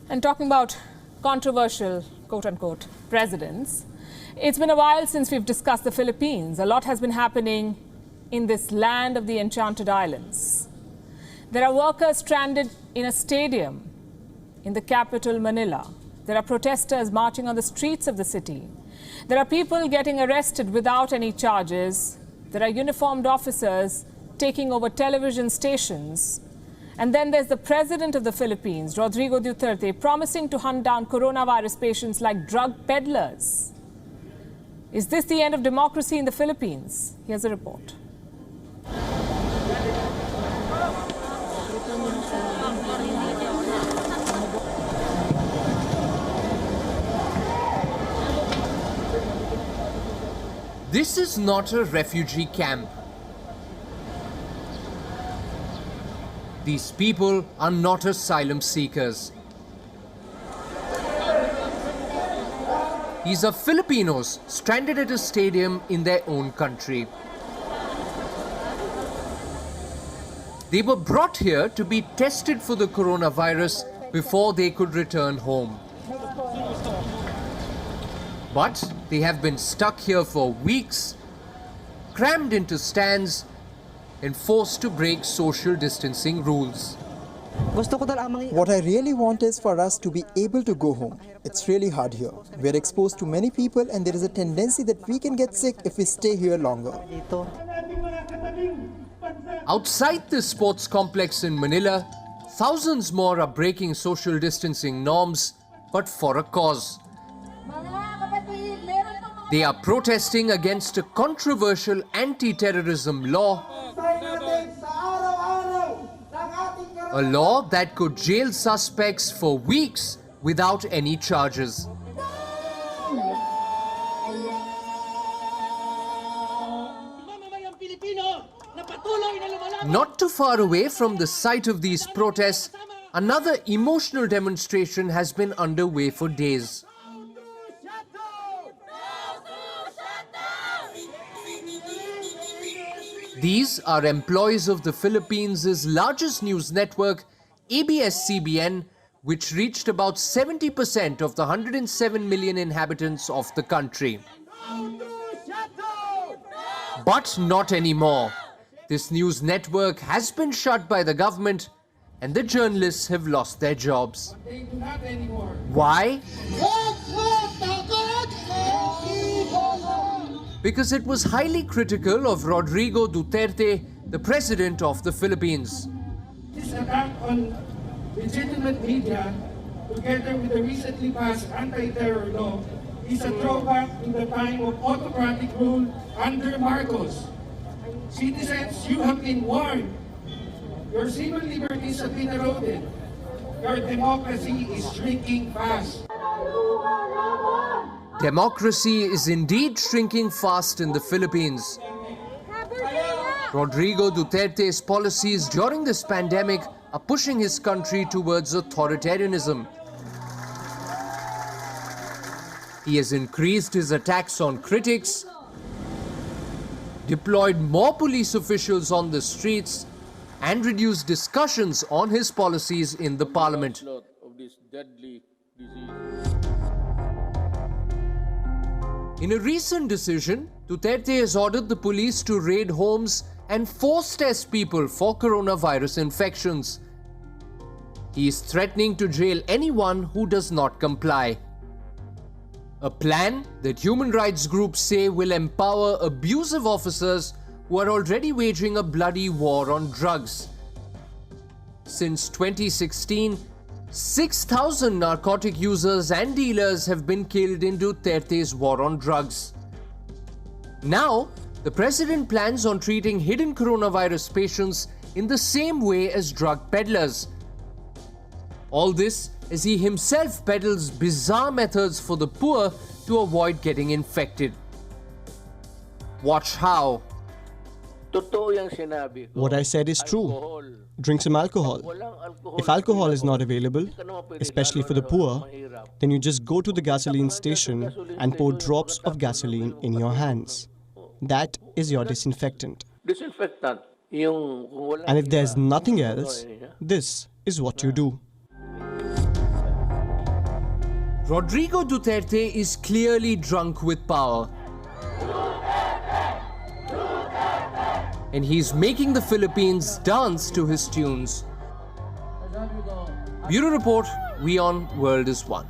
And talking about controversial, quote-unquote, presidents, it's been a while since we've discussed the Philippines. A lot has been happening in this land of the enchanted islands. There are workers stranded in a stadium in the capital, Manila. There are protesters marching on the streets of the city. There are people getting arrested without any charges. There are uniformed officers taking over television stations. And then there's the president of the Philippines, Rodrigo Duterte, promising to hunt down coronavirus patients like drug peddlers. Is this the end of democracy in the Philippines? Here's a report. This is not a refugee camp. These people are not asylum seekers. These are Filipinos stranded at a stadium in their own country. They were brought here to be tested for the coronavirus before they could return home. But they have been stuck here for weeks, crammed into stands, and forced to break social distancing rules. What I really want is for us to be able to go home. It's really hard here. We're exposed to many people and there is a tendency that we can get sick if we stay here longer. Outside the sports complex in Manila, thousands more are breaking social distancing norms, but for a cause. They are protesting against a controversial anti-terrorism law, a law that could jail suspects for weeks without any charges. Not too far away from the site of these protests, another emotional demonstration has been underway for days. These are employees of the Philippines' largest news network, ABS-CBN, which reached about 70% of the 107 million inhabitants of the country. But not anymore. This news network has been shut by the government and the journalists have lost their jobs. Why? Because it was highly critical of Rodrigo Duterte, the president of the Philippines. This attack on legitimate media, together with the recently passed anti-terror law, is a throwback to the time of autocratic rule under Marcos. Citizens, you have been warned. Your civil liberties have been eroded. Your democracy is shrinking fast. Democracy is indeed shrinking fast in the Philippines. Rodrigo Duterte's policies during this pandemic are pushing his country towards authoritarianism. He has increased his attacks on critics, deployed more police officials on the streets, and reduced discussions on his policies in the parliament. In a recent decision, Duterte has ordered the police to raid homes and force test people for coronavirus infections. He is threatening to jail anyone who does not comply. A plan that human rights groups say will empower abusive officers who are already waging a bloody war on drugs. Since 2016, 6,000 narcotic users and dealers have been killed in Duterte's war on drugs. Now, the president plans on treating hidden coronavirus patients in the same way as drug peddlers. All this as he himself peddles bizarre methods for the poor to avoid getting infected. Watch how. What I said is true. Drink some alcohol. If alcohol is not available, especially for the poor, then you just go to the gasoline station and pour drops of gasoline in your hands. That is your disinfectant. And if there's nothing else, this is what you do. Rodrigo Duterte is clearly drunk with power. And he's making the Philippines dance to his tunes. Bureau Report, WION, World is One.